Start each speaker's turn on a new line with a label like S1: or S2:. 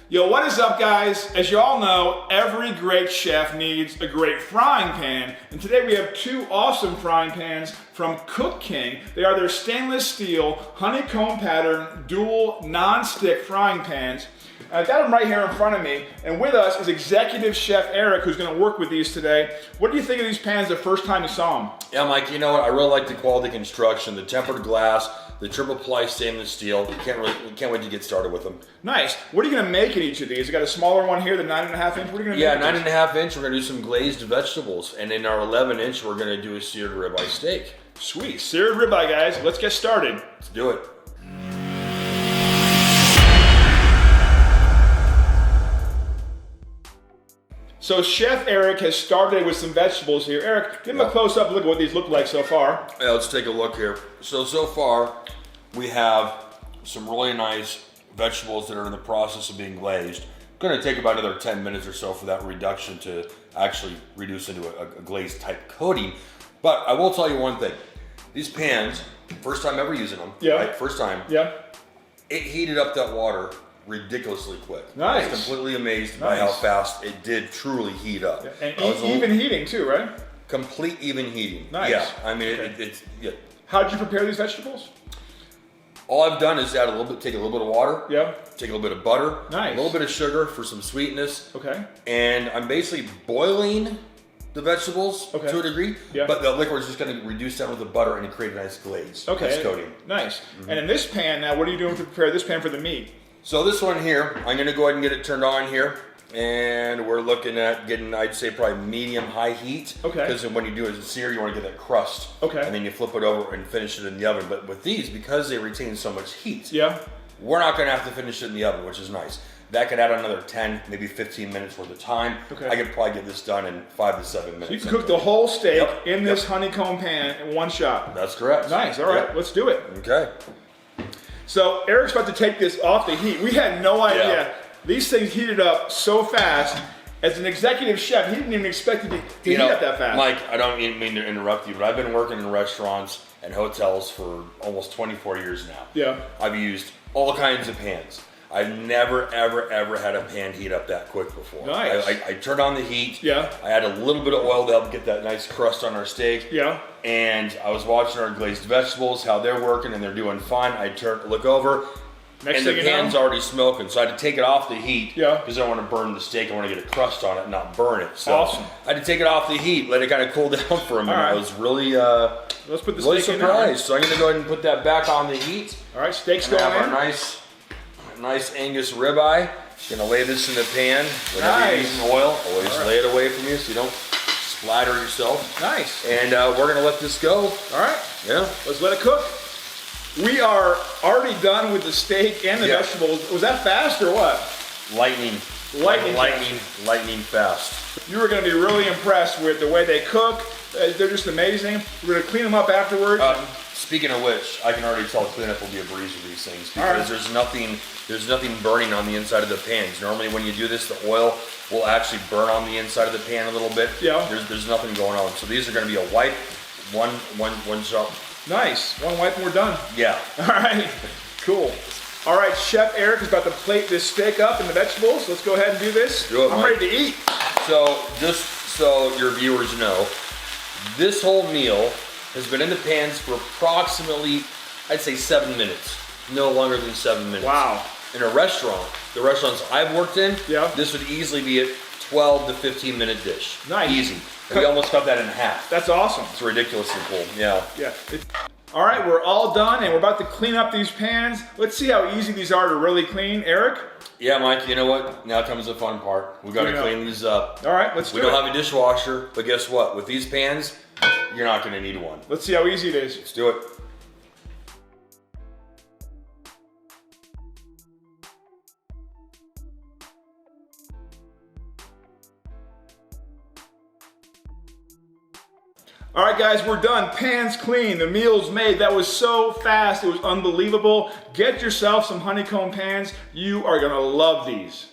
S1: Yo, what is up, guys? As you all know, every great chef needs a great frying pan. And today we have two awesome frying pans from Cook King. They are their stainless steel, honeycomb pattern, dual non-stick frying pans. I've got them right here in front of me. And with us is Executive Chef Eric, who's gonna work with these today. What do you think of these pans the first time you saw them?
S2: Yeah, Mike, you know what? I really like the quality construction, the tempered glass, the Tri-Ply stainless steel. We can't wait to get started with them.
S1: Nice. What are you gonna make in each of these? You got a smaller one here, the 9.5 inch. What are you gonna
S2: Yeah,
S1: make?
S2: 9.5 inch. We're gonna do some glazed vegetables, and in our 11 inch, we're gonna do a seared ribeye steak.
S1: Sweet, seared ribeye, guys. Let's get started.
S2: Let's do it.
S1: So Chef Eric has started with some vegetables here. Eric, give him a close-up look at what these look like so far.
S2: Yeah, let's take a look here. So far, we have some really nice vegetables that are in the process of being glazed. Gonna take about another 10 minutes or so for that reduction to actually reduce into a glazed type coating. But I will tell you one thing. These pans, first time ever using them, right? First time.
S1: Yeah.
S2: It heated up that water ridiculously quick.
S1: Nice.
S2: I was completely amazed by how fast it did truly heat up.
S1: Yeah. And even heating too, right?
S2: Complete even heating.
S1: Nice.
S2: Yeah, I mean, it's yeah.
S1: How'd you prepare these vegetables?
S2: All I've done is add take a little bit of water.
S1: Yeah.
S2: Take a little bit of butter.
S1: Nice.
S2: A little bit of sugar for some sweetness.
S1: Okay.
S2: And I'm basically boiling the vegetables to a degree.
S1: Yeah.
S2: But the liquid is just going to reduce down with the butter and create a nice glaze.
S1: Okay.
S2: Nice coating.
S1: Nice. And in this pan now, what are you doing to prepare this pan for the meat?
S2: So this one here, I'm going to go ahead and get it turned on here. And we're looking at getting, I'd say, probably medium-high heat. Okay. Because when you do it sear, you want to get that crust. Okay. And then you flip it over and finish it in the oven. But with these, because they retain so much heat, we're not going to have to finish it in the oven, which is nice. That could add another 10, maybe 15 minutes worth of time. Okay. I could probably get this done in 5 to 7 minutes.
S1: So you can cook the whole steak in this honeycomb pan in one shot.
S2: That's correct.
S1: Nice. All right, let's do it.
S2: Okay.
S1: So Eric's about to take this off the heat. We had no idea. Yeah. These things heated up so fast. As an executive chef, he didn't even expect it to heat up that fast.
S2: Mike, I don't mean to interrupt you, but I've been working in restaurants and hotels for almost 24 years now. Yeah. I've used all kinds of pans. I've never, ever had a pan heat up that quick before. Nice. I turned on the heat. Yeah. I add a little bit of oil to help get that nice crust on our steak. Yeah. And I was watching our glazed vegetables, how they're working, and they're doing fine. I look over, and the pan's already smoking. So I had to take it off the heat. Yeah. Because I don't want to burn the steak. I want to get a crust on it and not burn it. So awesome. I had to take it off the heat, let it kind of cool down for a minute. I was really,
S1: let's put the
S2: really
S1: steak
S2: surprised.
S1: In
S2: so I'm going to go ahead and put that back on the heat.
S1: All right, steak's going in.
S2: Our nice Angus ribeye. Gonna lay this in the pan. Whenever you're using oil, always lay it away from you so you don't splatter yourself. Nice. And we're gonna let this go.
S1: All right.
S2: Yeah.
S1: Let's let it cook. We are already done with the steak and the vegetables. Was that fast or what?
S2: Lightning fast.
S1: You were gonna be really impressed with the way they cook. They're just amazing. We're gonna clean them up afterwards.
S2: Speaking of which, I can already tell cleanup will be a breeze with these things because there's nothing burning on the inside of the pans. Normally when you do this, the oil will actually burn on the inside of the pan a little bit. Yeah. There's nothing going on. So these are going to be a wipe, one shot.
S1: Nice. One wipe and we're done.
S2: Yeah.
S1: All right. Cool. All right, Chef Eric is about to plate this steak up and the vegetables. Let's go ahead and do this.
S2: Do it,
S1: I'm ready to eat.
S2: So just so your viewers know, this whole meal has been in the pans for approximately, I'd say 7 minutes. No longer than 7 minutes.
S1: Wow.
S2: In a restaurant, the restaurants I've worked in, this would easily be a 12 to 15 minute dish. Nice. Easy. We almost cut that in half.
S1: That's awesome.
S2: It's ridiculously cool, yeah.
S1: Yeah. All right, we're all done and we're about to clean up these pans. Let's see how easy these are to really clean. Eric?
S2: Yeah, Mike, you know what? Now comes the fun part. We gotta clean these up.
S1: All right, let's do it.
S2: We don't have a dishwasher, but guess what? With these pans, you're not gonna need one.
S1: Let's see how easy it is.
S2: Let's do it.
S1: All right, guys, we're done. Pan's clean, the meal's made. That was so fast, it was unbelievable. Get yourself some honeycomb pans. You are gonna love these.